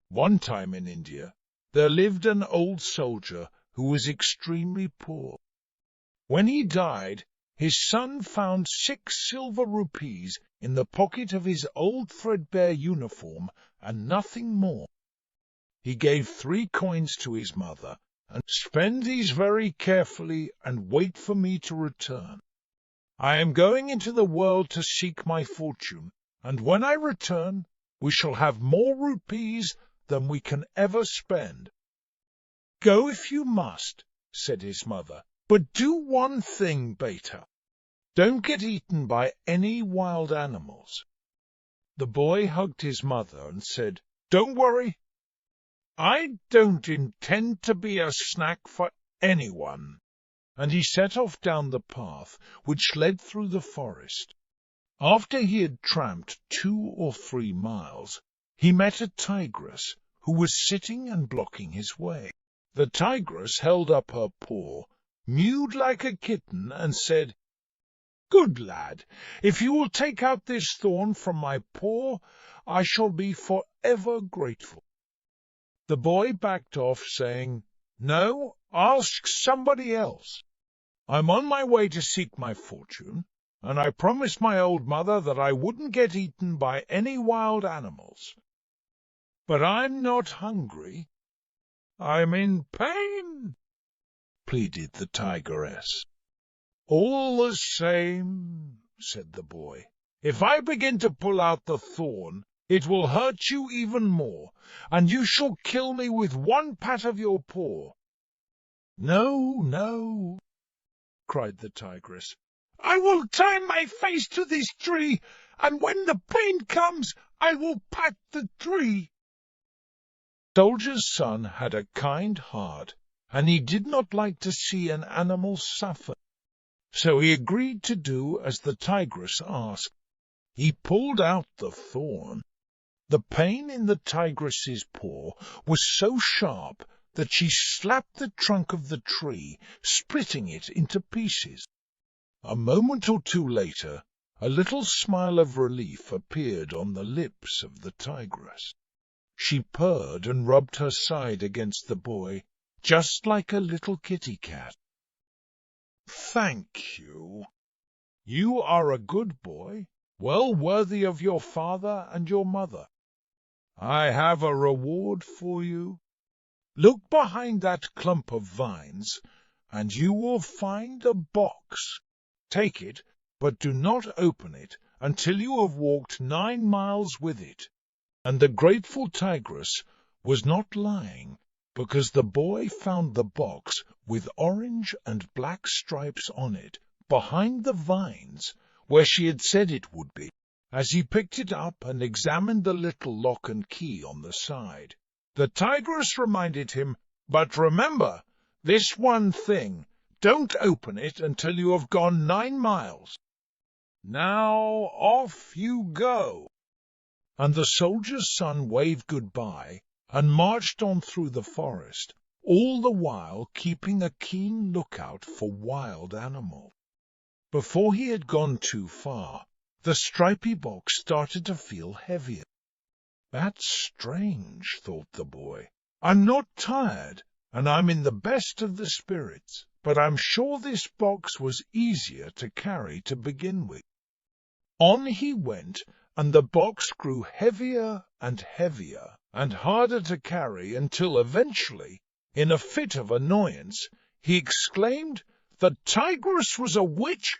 One time in India, there lived an old soldier who was extremely poor. When he died, his son found 6 silver rupees in the pocket of his old threadbare uniform and nothing more. He gave 3 coins to his mother, and spend these very carefully and wait for me to return. I am going into the world to seek my fortune, and when I return, we shall have more rupees than we can ever spend. Go if you must, said his mother, but do one thing, beta. Don't get eaten by any wild animals. The boy hugged his mother and said, Don't worry. I don't intend to be a snack for anyone. And he set off down the path which led through the forest. After he had tramped 2 or 3 miles, he met a tigress who was sitting and blocking his way. The tigress held up her paw, mewed like a kitten, and said, Good lad, if you will take out this thorn from my paw, I shall be forever grateful. The boy backed off, saying, No, ask somebody else. I'm on my way to seek my fortune, and I promised my old mother that I wouldn't get eaten by any wild animals. But I'm not hungry. I'm in pain, pleaded the tigress. All the same, said the boy, if I begin to pull out the thorn, it will hurt you even more, and you shall kill me with one pat of your paw. No, no, cried the tigress. I will tie my face to this tree, and when the pain comes, I will pat the tree. The soldier's son had a kind heart, and he did not like to see an animal suffer, so he agreed to do as the tigress asked. He pulled out the thorn. The pain in the tigress's paw was so sharp that she slapped the trunk of the tree, splitting it into pieces. A moment or two later, a little smile of relief appeared on the lips of the tigress. She purred and rubbed her side against the boy, just like a little kitty cat. Thank you. You are a good boy, well worthy of your father and your mother. I have a reward for you. Look behind that clump of vines, and you will find a box. Take it, but do not open it until you have walked 9 miles with it. And the grateful tigress was not lying, because the boy found the box with orange and black stripes on it, behind the vines, where she had said it would be. As he picked it up and examined the little lock and key on the side, the tigress reminded him, But remember, this one thing, don't open it until you have gone 9 miles. Now off you go. And the soldier's son waved good-bye and marched on through the forest, all the while keeping a keen lookout for wild animals. Before he had gone too far, the stripy box started to feel heavier. That's strange, thought the boy. I'm not tired, and I'm in the best of the spirits, but I'm sure this box was easier to carry to begin with. On he went, and the box grew heavier and heavier, and harder to carry, until eventually, in a fit of annoyance, he exclaimed, The tigress was a witch!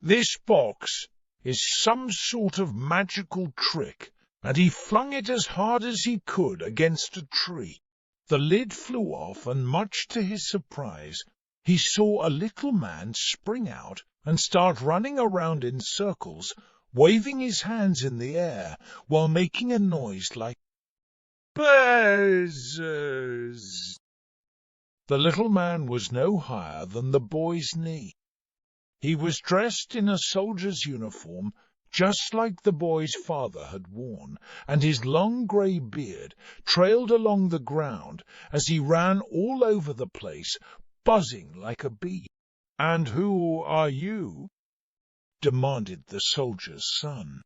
This box is some sort of magical trick, and he flung it as hard as he could against a tree. The lid flew off, and much to his surprise, he saw a little man spring out and start running around in circles, waving his hands in the air while making a noise like buzzers. The little man was no higher than the boy's knee. He was dressed in a soldier's uniform, just like the boy's father had worn, and his long grey beard trailed along the ground as he ran all over the place, buzzing like a bee. "And who are you?" demanded the soldier's son.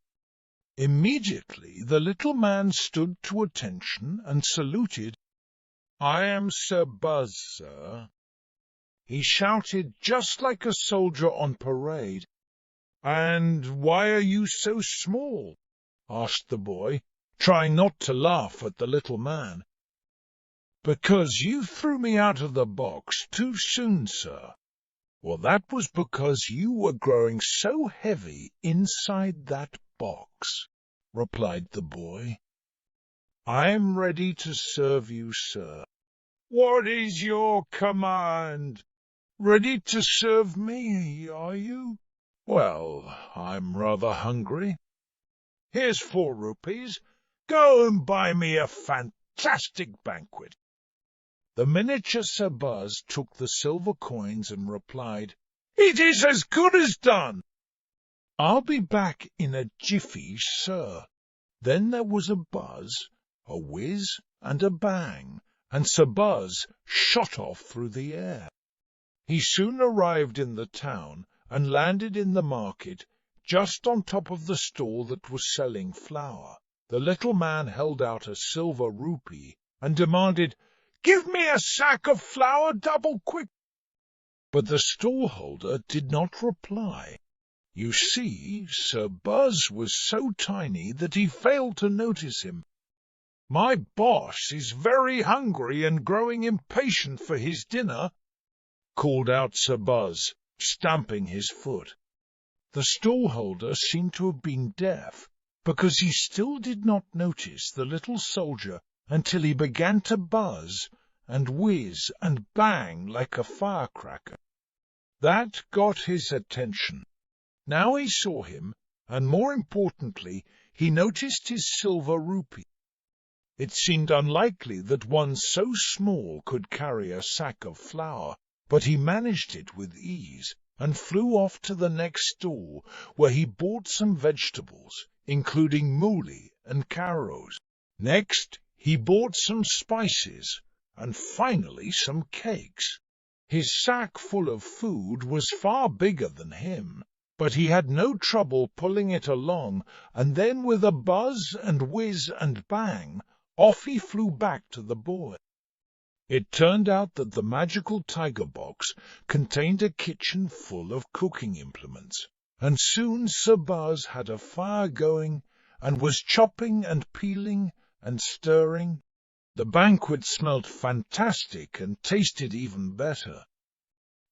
Immediately the little man stood to attention and saluted. "I am Sir Buzz, sir," he shouted, just like a soldier on parade. "And why are you so small?" asked the boy, trying not to laugh at the little man. "Because you threw me out of the box too soon, sir." "Well, that was because you were growing so heavy inside that box," replied the boy. "I'm ready to serve you, sir." "What is your command?" "Ready to serve me, are you? Well, I'm rather hungry. Here's 4 rupees. Go and buy me a fantastic banquet." The miniature Sir Buzz took the silver coins and replied, "It is as good as done." "I'll be back in a jiffy, sir." Then there was a buzz, a whiz, and a bang, and Sir Buzz shot off through the air. He soon arrived in the town and landed in the market, just on top of the stall that was selling flour. The little man held out a silver rupee and demanded, "Give me a sack of flour double quick." But the stallholder did not reply. You see, Sir Buzz was so tiny that he failed to notice him. "My boss is very hungry and growing impatient for his dinner," called out Sir Buzz, stamping his foot. The stallholder seemed to have been deaf, because he still did not notice the little soldier until he began to buzz and whiz and bang like a firecracker. That got his attention. Now he saw him, and more importantly, he noticed his silver rupee. It seemed unlikely that one so small could carry a sack of flour, but he managed it with ease, and flew off to the next stall, where he bought some vegetables, including mooli and carrots. Next he bought some spices, and finally some cakes. His sack full of food was far bigger than him, but he had no trouble pulling it along, and then with a buzz and whiz and bang, off he flew back to the boy. It turned out that the magical tiger box contained a kitchen full of cooking implements, and soon Sir Buzz had a fire going and was chopping and peeling and stirring. The banquet smelt fantastic and tasted even better.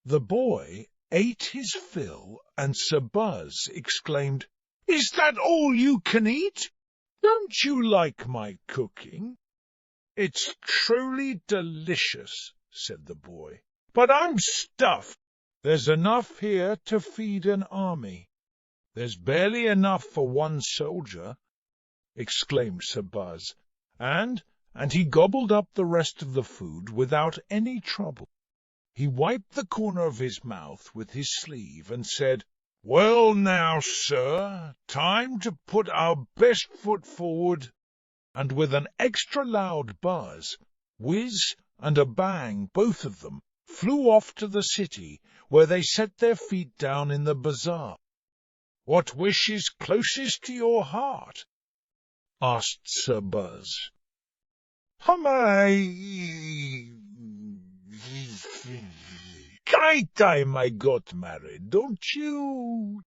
The boy ate his fill, and Sir Buzz exclaimed, "Is that all you can eat? Don't you like my cooking?" "It's truly delicious," said the boy, "but I'm stuffed. There's enough here to feed an army." "There's barely enough for one soldier," exclaimed Sir Buzz, and he gobbled up the rest of the food without any trouble. He wiped the corner of his mouth with his sleeve and said, "Well now, sir, time to put our best foot forward." And with an extra loud buzz, whiz, and a bang, both of them flew off to the city, where they set their feet down in the bazaar. "What wish is closest to your heart?" asked Sir Buzz. "Time I got married, don't you?"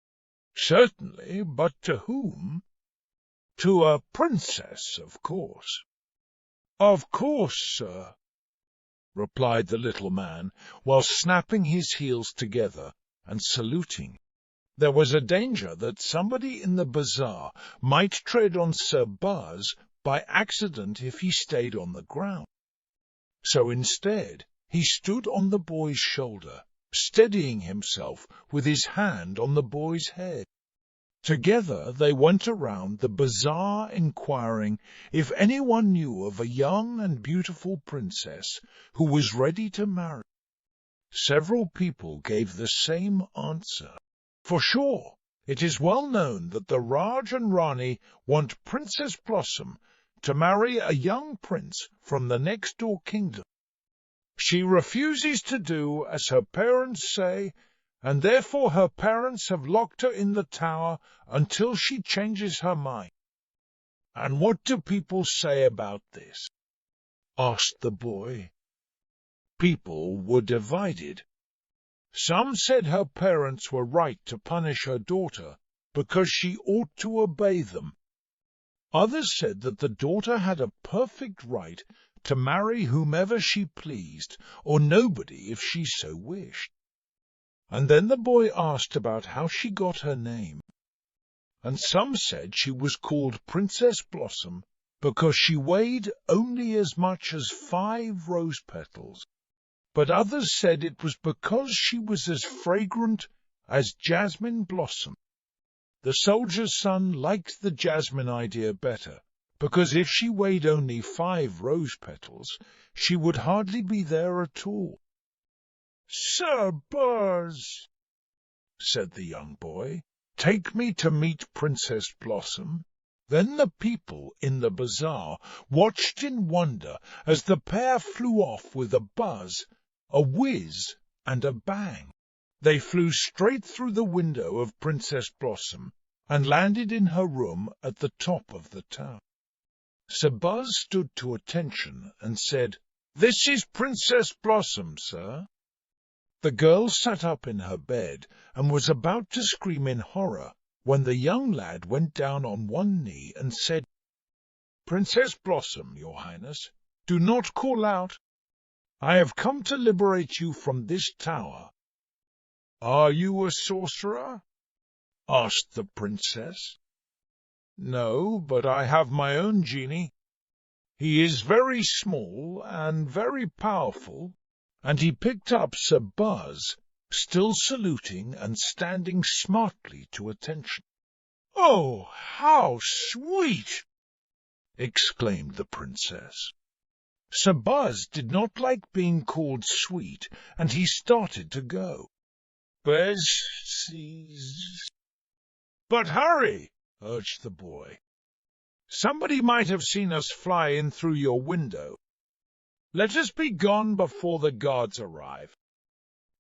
"Certainly, but to whom?" "To a princess, of course." "Of course, sir," replied the little man, while snapping his heels together and saluting. There was a danger that somebody in the bazaar might tread on Sir Buzz by accident if he stayed on the ground. So instead he stood on the boy's shoulder, steadying himself with his hand on the boy's head. Together they went around the bazaar inquiring if anyone knew of a young and beautiful princess who was ready to marry. Several people gave the same answer. For sure, it is well known that the Raj and Rani want Princess Blossom to marry a young prince from the next-door kingdom. She refuses to do as her parents say, and therefore her parents have locked her in the tower until she changes her mind. "And what do people say about this?" asked the boy. People were divided. Some said her parents were right to punish her daughter because she ought to obey them. Others said that the daughter had a perfect right to marry whomever she pleased, or nobody if she so wished. And then the boy asked about how she got her name, and some said she was called Princess Blossom because she weighed only as much as 5 rose petals, but others said it was because she was as fragrant as jasmine blossom. The soldier's son liked the jasmine idea better, because if she weighed only 5 rose petals, she would hardly be there at all. "Sir Buzz," said the young boy, "take me to meet Princess Blossom." Then the people in the bazaar watched in wonder as the pair flew off with a buzz, a whiz, and a bang. They flew straight through the window of Princess Blossom and landed in her room at the top of the tower. Sir Buzz stood to attention and said, "This is Princess Blossom, sir." The girl sat up in her bed and was about to scream in horror when the young lad went down on one knee and said, "Princess Blossom, your highness, do not call out. I have come to liberate you from this tower." "Are you a sorcerer?" asked the princess. "No, but I have my own genie. He is very small and very powerful." And he picked up Sir Buzz, still saluting and standing smartly to attention. "Oh, how sweet!" exclaimed the princess. Sir Buzz did not like being called sweet, and he started to go. "Buzz, but hurry!" urged the boy. "Somebody might have seen us fly in through your window. Let us be gone before the guards arrive."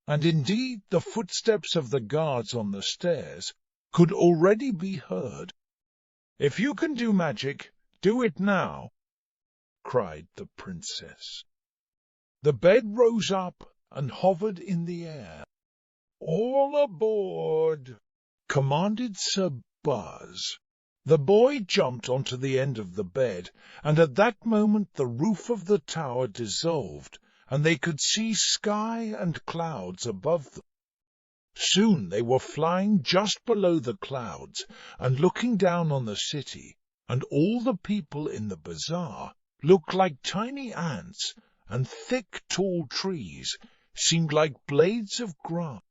And indeed the footsteps of the guards on the stairs could already be heard. "If you can do magic, do it now," cried the princess. The bed rose up and hovered in the air. "All aboard!" commanded Sir Buzz. The boy jumped onto the end of the bed, and at that moment the roof of the tower dissolved, and they could see sky and clouds above them. Soon they were flying just below the clouds and looking down on the city, and all the people in the bazaar looked like tiny ants, and thick, tall trees seemed like blades of grass.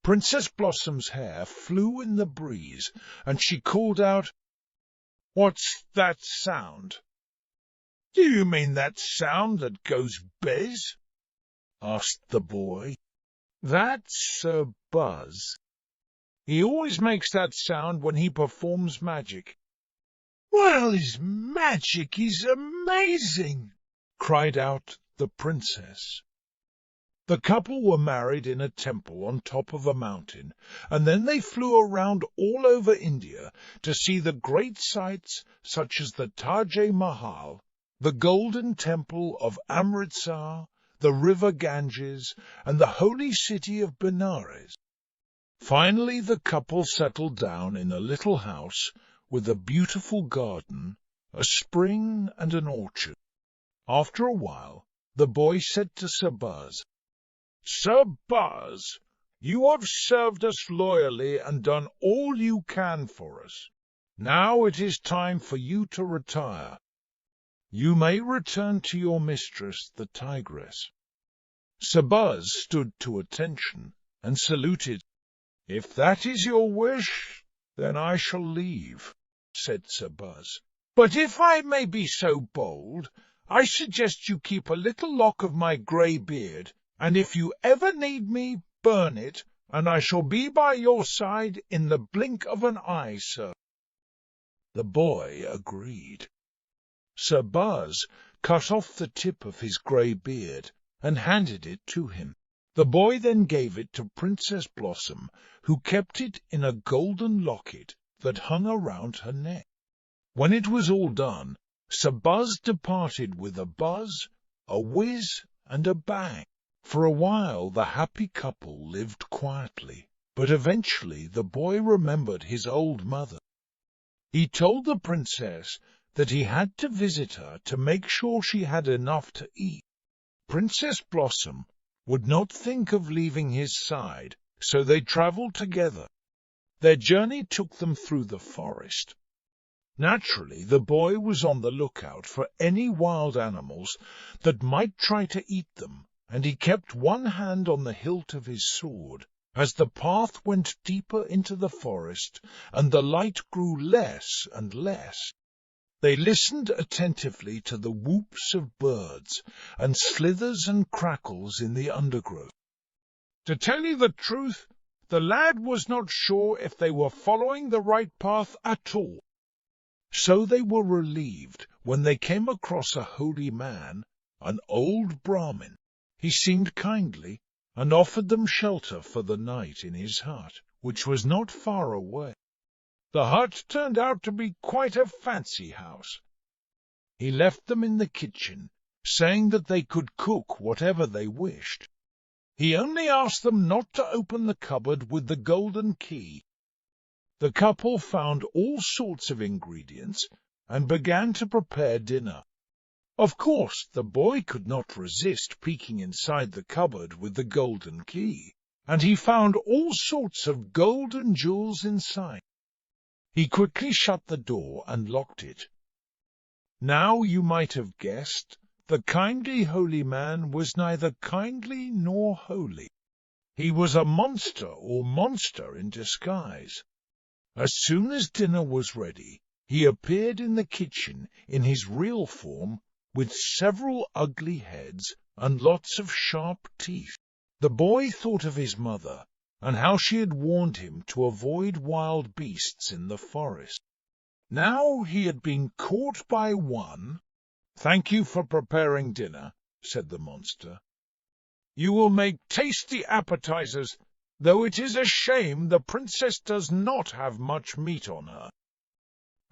Princess Blossom's hair flew in the breeze, and she called out, "What's that sound?" "Do you mean that sound that goes bez?" asked the boy. "That's Sir Buzz. He always makes that sound when he performs magic." "Well, his magic is amazing!" cried out the princess. The couple were married in a temple on top of a mountain, and then they flew around all over India to see the great sights such as the Taj-e-Mahal, the Golden Temple of Amritsar, the river Ganges, and the holy city of Benares. Finally the couple settled down in a little house with a beautiful garden, a spring, and an orchard. After a while the boy said to Sir Buzz, "Sir Buzz, you have served us loyally and done all you can for us. Now it is time for you to retire. You may return to your mistress, the tigress." Sir Buzz stood to attention and saluted. "If that is your wish, then I shall leave," said Sir Buzz. "But if I may be so bold, I suggest you keep a little lock of my grey beard, and if you ever need me, burn it, and I shall be by your side in the blink of an eye, sir." The boy agreed. Sir Buzz cut off the tip of his grey beard and handed it to him. The boy then gave it to Princess Blossom, who kept it in a golden locket that hung around her neck. When it was all done, Sir Buzz departed with a buzz, a whiz, and a bang. For a while the happy couple lived quietly, but eventually the boy remembered his old mother. He told the princess that he had to visit her to make sure she had enough to eat. Princess Blossom would not think of leaving his side, so they travelled together. Their journey took them through the forest. Naturally, the boy was on the lookout for any wild animals that might try to eat them, and he kept one hand on the hilt of his sword as the path went deeper into the forest and the light grew less and less. They listened attentively to the whoops of birds and slithers and crackles in the undergrowth. To tell you the truth, the lad was not sure if they were following the right path at all. So they were relieved when they came across a holy man, an old Brahmin. He seemed kindly, and offered them shelter for the night in his hut, which was not far away. The hut turned out to be quite a fancy house. He left them in the kitchen, saying that they could cook whatever they wished. He only asked them not to open the cupboard with the golden key. The couple found all sorts of ingredients and began to prepare dinner. Of course, the boy could not resist peeking inside the cupboard with the golden key, and he found all sorts of gold and jewels inside. He quickly shut the door and locked it. Now you might have guessed, the kindly holy man was neither kindly nor holy. He was a monster or monster in disguise. As soon as dinner was ready, he appeared in the kitchen in his real form, with several ugly heads and lots of sharp teeth. The boy thought of his mother, and how she had warned him to avoid wild beasts in the forest. Now he had been caught by one. "Thank you for preparing dinner," said the monster. "You will make tasty appetizers, though it is a shame the princess does not have much meat on her."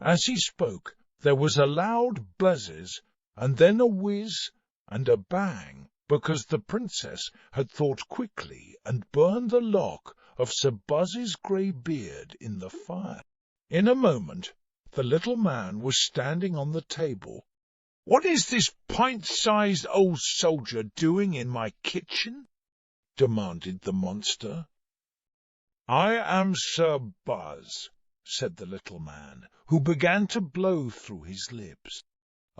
As he spoke, there was a loud buzzes, and then a whiz and a bang, because the princess had thought quickly and burned the lock of Sir Buzz's grey beard in the fire. In a moment the little man was standing on the table. "What is this pint-sized old soldier doing in my kitchen?" demanded the monster. "I am Sir Buzz," said the little man, who began to blow through his lips.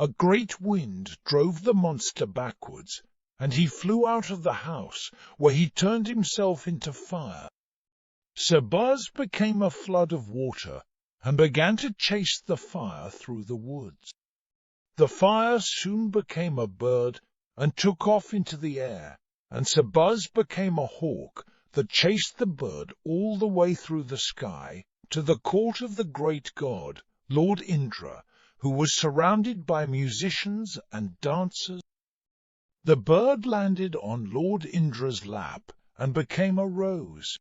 A great wind drove the monster backwards, and he flew out of the house, where he turned himself into fire. Sir Buzz became a flood of water, and began to chase the fire through the woods. The fire soon became a bird, and took off into the air, and Sir Buzz became a hawk that chased the bird all the way through the sky to the court of the great god, Lord Indra, who was surrounded by musicians and dancers. The bird landed on Lord Indra's lap and became a rose.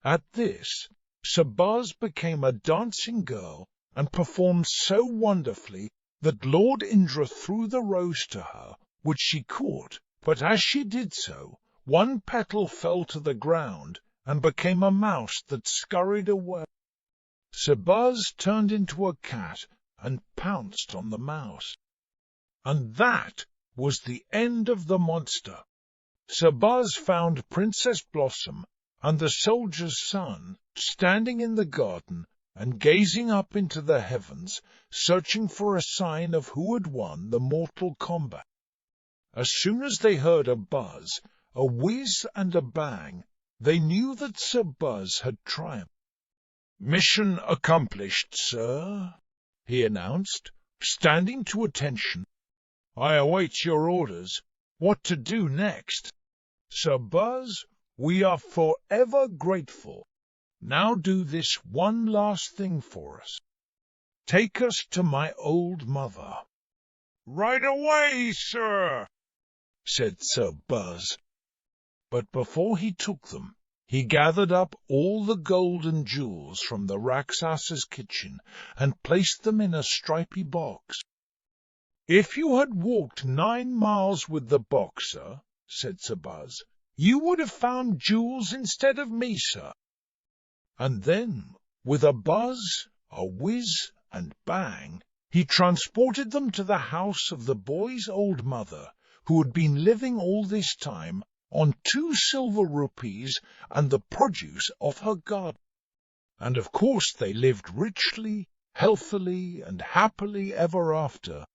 At this, Sir Buzz became a dancing girl and performed so wonderfully that Lord Indra threw the rose to her, which she caught, but as she did so, one petal fell to the ground and became a mouse that scurried away. Sir Buzz turned into a cat and pounced on the mouse. And that was the end of the monster. Sir Buzz found Princess Blossom and the soldier's son standing in the garden and gazing up into the heavens, searching for a sign of who had won the mortal combat. As soon as they heard a buzz, a whiz and a bang, they knew that Sir Buzz had triumphed. "Mission accomplished, sir," he announced, standing to attention. "I await your orders. What to do next? Sir Buzz, we are forever grateful. Now do this one last thing for us. Take us to my old mother." "Right away, sir," said Sir Buzz. But before he took them, He gathered up all the gold and jewels from the Raksasa's kitchen and placed them in a stripy box. "If you had walked 9 miles with the boxer," said Sir Buzz, "you would have found jewels instead of me, sir." And then, with a buzz, a whiz, and bang, he transported them to the house of the boy's old mother, who had been living all this time on 2 silver rupees and the produce of her garden. And of course they lived richly, healthily, and happily ever after,